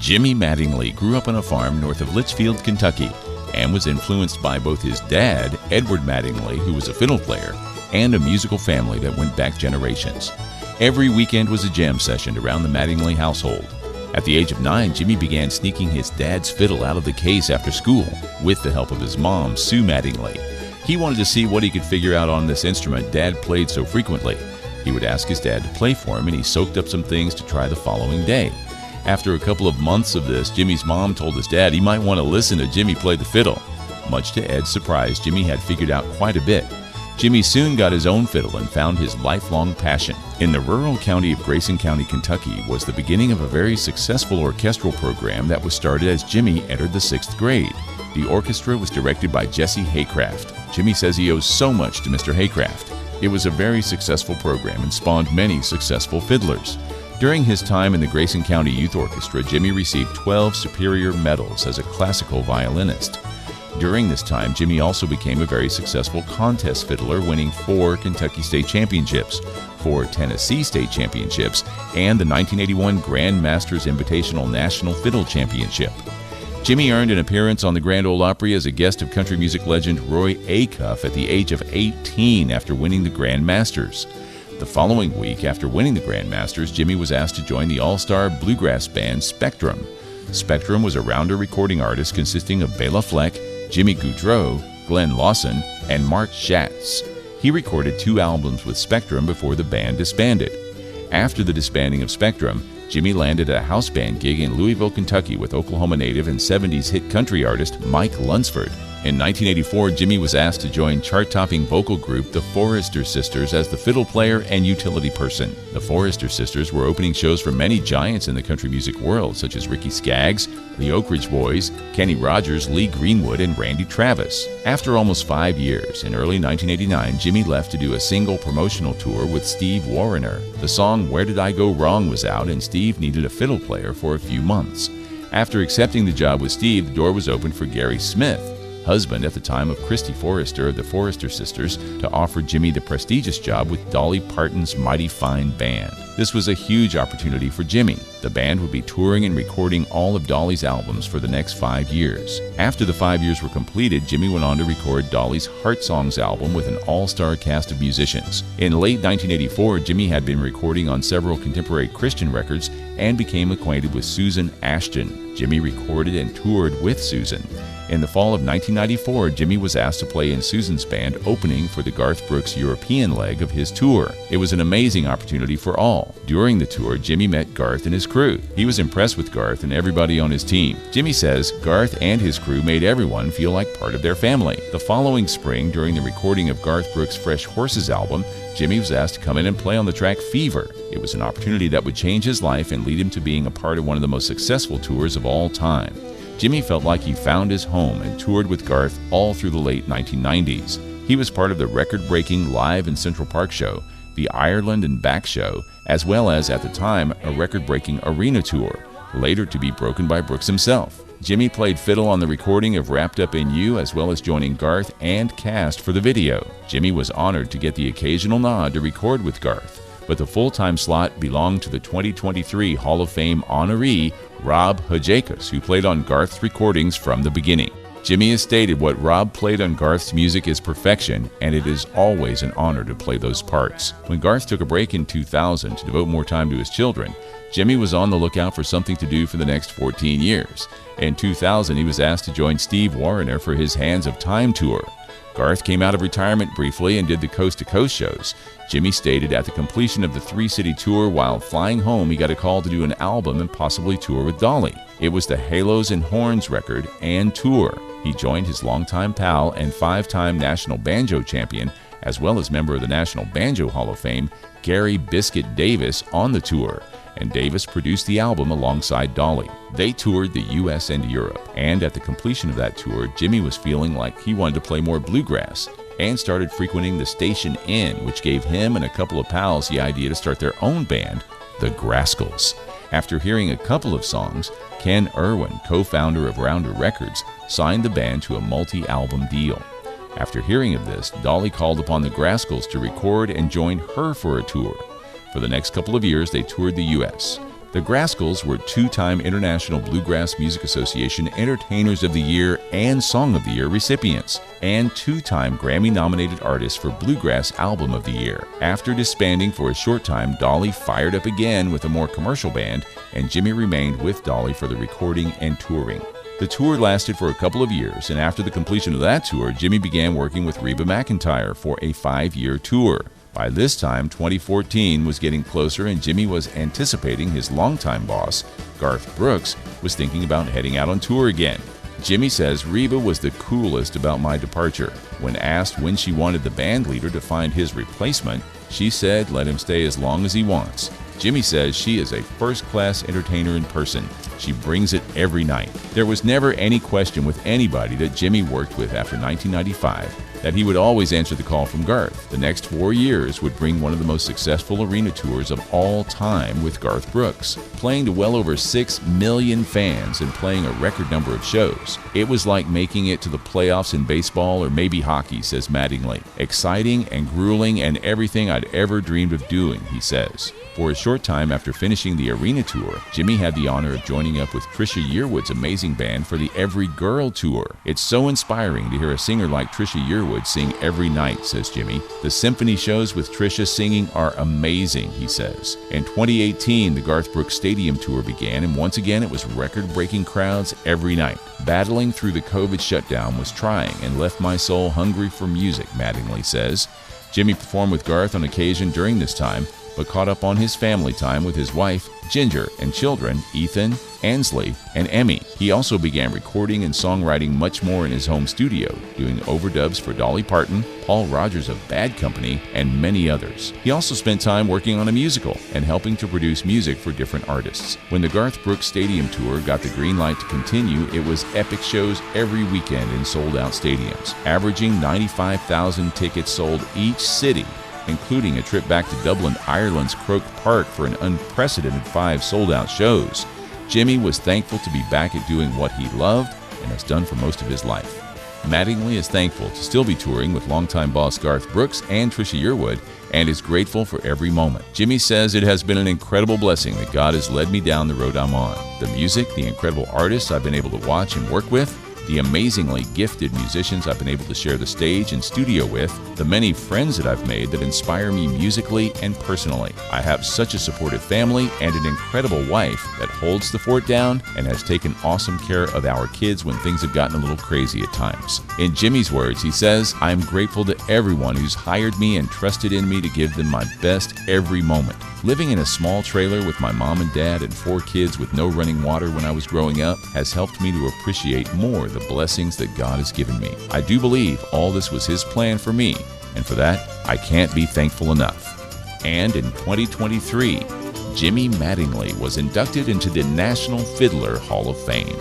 Jimmy Mattingly grew up on a farm north of Litchfield, Kentucky, and was influenced by both his dad, Edward Mattingly, who was a fiddle player, and a musical family that went back generations. Every weekend was a jam session around the Mattingly household. At the age of 9, Jimmy began sneaking his dad's fiddle out of the case after school, with the help of his mom, Sue Mattingly. He wanted to see what he could figure out on this instrument Dad played so frequently. He would ask his dad to play for him, and he soaked up some things to try the following day. After a couple of months of this, Jimmy's mom told his dad he might want to listen to Jimmy play the fiddle. Much to Ed's surprise, Jimmy had figured out quite a bit. Jimmy soon got his own fiddle and found his lifelong passion. In the rural county of Grayson County, Kentucky, was the beginning of a very successful orchestral program that was started as Jimmy entered the 6th grade. The orchestra was directed by Jesse Haycraft. Jimmy says he owes so much to Mr. Haycraft. It was a very successful program and spawned many successful fiddlers. During his time in the Grayson County Youth Orchestra, Jimmy received 12 Superior Medals as a classical violinist. During this time, Jimmy also became a very successful contest fiddler, winning 4 Kentucky State Championships, 4 Tennessee State Championships, and the 1981 Grand Masters Invitational National Fiddle Championship. Jimmy earned an appearance on the Grand Ole Opry as a guest of country music legend Roy Acuff at the age of 18 after winning the Grand Masters. The following week, after winning the Grand Masters, Jimmy was asked to join the all-star bluegrass band Spectrum. Spectrum was a rounder recording artist consisting of Bela Fleck, Jimmy Goudreau, Glenn Lawson, and Mark Schatz. He recorded 2 albums with Spectrum before the band disbanded. After the disbanding of Spectrum, Jimmy landed a house band gig in Louisville, Kentucky with Oklahoma native and 70s hit country artist Mike Lunsford. In 1984, Jimmy was asked to join chart-topping vocal group The Forrester Sisters as the fiddle player and utility person. The Forrester Sisters were opening shows for many giants in the country music world, such as Ricky Skaggs, the Oak Ridge Boys, Kenny Rogers, Lee Greenwood, and Randy Travis. After almost 5 years, in early 1989, Jimmy left to do a single promotional tour with Steve Wariner. The song Where Did I Go Wrong was out, and Steve needed a fiddle player for a few months. After accepting the job with Steve, the door was opened for Gary Smith, husband at the time of Christy Forrester of the Forrester Sisters, to offer Jimmy the prestigious job with Dolly Parton's Mighty Fine Band. This was a huge opportunity for Jimmy. The band would be touring and recording all of Dolly's albums for the next 5 years. After the 5 years were completed, Jimmy went on to record Dolly's Heart Songs album with an all-star cast of musicians. In late 1984, Jimmy had been recording on several contemporary Christian records and became acquainted with Susan Ashton. Jimmy recorded and toured with Susan. In the fall of 1994, Jimmy was asked to play in Susan's band opening for the Garth Brooks European leg of his tour. It was an amazing opportunity for all. During the tour, Jimmy met Garth and his crew. He was impressed with Garth and everybody on his team. Jimmy says Garth and his crew made everyone feel like part of their family. The following spring, during the recording of Garth Brooks' Fresh Horses album, Jimmy was asked to come in and play on the track Fever. It was an opportunity that would change his life and lead him to being a part of one of the most successful tours of all time. Jimmy felt like he found his home and toured with Garth all through the late 1990s. He was part of the record-breaking Live in Central Park show, the Ireland and Back show, as well as, at the time, a record-breaking arena tour, later to be broken by Brooks himself. Jimmy played fiddle on the recording of Wrapped Up in You, as well as joining Garth and cast for the video. Jimmy was honored to get the occasional nod to record with Garth, but the full-time slot belonged to the 2023 Hall of Fame honoree, Rob Hajakis, who played on Garth's recordings from the beginning. Jimmy has stated what Rob played on Garth's music is perfection, and it is always an honor to play those parts. When Garth took a break in 2000 to devote more time to his children, Jimmy was on the lookout for something to do for the next 14 years. In 2000, he was asked to join Steve Wariner for his Hands of Time tour. Garth came out of retirement briefly and did the coast-to-coast shows. Jimmy stated at the completion of the 3-city tour, while flying home, he got a call to do an album and possibly tour with Dolly. It was the Halos and Horns record and tour. He joined his longtime pal and 5-time national banjo champion, as well as member of the National Banjo Hall of Fame, Gary Biscuit Davis, on the tour, and Davis produced the album alongside Dolly. They toured the U.S. and Europe, and at the completion of that tour, Jimmy was feeling like he wanted to play more bluegrass and started frequenting the Station Inn, which gave him and a couple of pals the idea to start their own band, the Grascals. After hearing a couple of songs, Ken Irwin, co-founder of Rounder Records, signed the band to a multi-album deal. After hearing of this, Dolly called upon the Grascals to record and join her for a tour. For the next couple of years, they toured the U.S. The Grascals were two-time International Bluegrass Music Association Entertainers of the Year and Song of the Year recipients, and two-time Grammy-nominated artists for Bluegrass Album of the Year. After disbanding for a short time, Dolly fired up again with a more commercial band, and Jimmy remained with Dolly for the recording and touring. The tour lasted for a couple of years, and after the completion of that tour, Jimmy began working with Reba McEntire for a 5-year tour. By this time, 2014 was getting closer, and Jimmy was anticipating his longtime boss, Garth Brooks, was thinking about heading out on tour again. Jimmy says Reba was the coolest about my departure. When asked when she wanted the band leader to find his replacement, she said let him stay as long as he wants. Jimmy says she is a first-class entertainer in person. She brings it every night. There was never any question with anybody that Jimmy worked with after 1995 that he would always answer the call from Garth. The next 4 years would bring one of the most successful arena tours of all time with Garth Brooks, playing to well over 6 million fans and playing a record number of shows. It was like making it to the playoffs in baseball or maybe hockey, says Mattingly. Exciting and grueling and everything I'd ever dreamed of doing, he says. For a short time after finishing the arena tour, Jimmy had the honor of joining up with Trisha Yearwood's amazing band for the Every Girl Tour. It's so inspiring to hear a singer like Trisha Yearwood sing every night, says Jimmy. The symphony shows with Trisha singing are amazing, he says. In 2018, the Garth Brooks Stadium Tour began, and once again it was record-breaking crowds every night. Battling through the COVID shutdown was trying and left my soul hungry for music, Mattingly says. Jimmy performed with Garth on occasion during this time, but caught up on his family time with his wife, Ginger, and children, Ethan, Ansley, and Emmy. He also began recording and songwriting much more in his home studio, doing overdubs for Dolly Parton, Paul Rodgers of Bad Company, and many others. He also spent time working on a musical and helping to produce music for different artists. When the Garth Brooks Stadium Tour got the green light to continue, it was epic shows every weekend in sold-out stadiums, averaging 95,000 tickets sold each city, including a trip back to Dublin, Ireland's Croke Park for an unprecedented 5 sold-out shows. Jimmy was thankful to be back at doing what he loved and has done for most of his life. Mattingly is thankful to still be touring with longtime boss Garth Brooks and Trisha Yearwood, and is grateful for every moment. Jimmy says it has been an incredible blessing that God has led me down the road I'm on. The music, the incredible artists I've been able to watch and work with, the amazingly gifted musicians I've been able to share the stage and studio with, the many friends that I've made that inspire me musically and personally. I have such a supportive family and an incredible wife that holds the fort down and has taken awesome care of our kids when things have gotten a little crazy at times. In Jimmy's words, he says, "I am grateful to everyone who's hired me and trusted in me to give them my best every moment. Living in a small trailer with my mom and dad and 4 kids with no running water when I was growing up has helped me to appreciate more the blessings that God has given me. I do believe all this was His plan for me, and for that, I can't be thankful enough." And in 2023, Jimmy Mattingly was inducted into the National Fiddler Hall of Fame.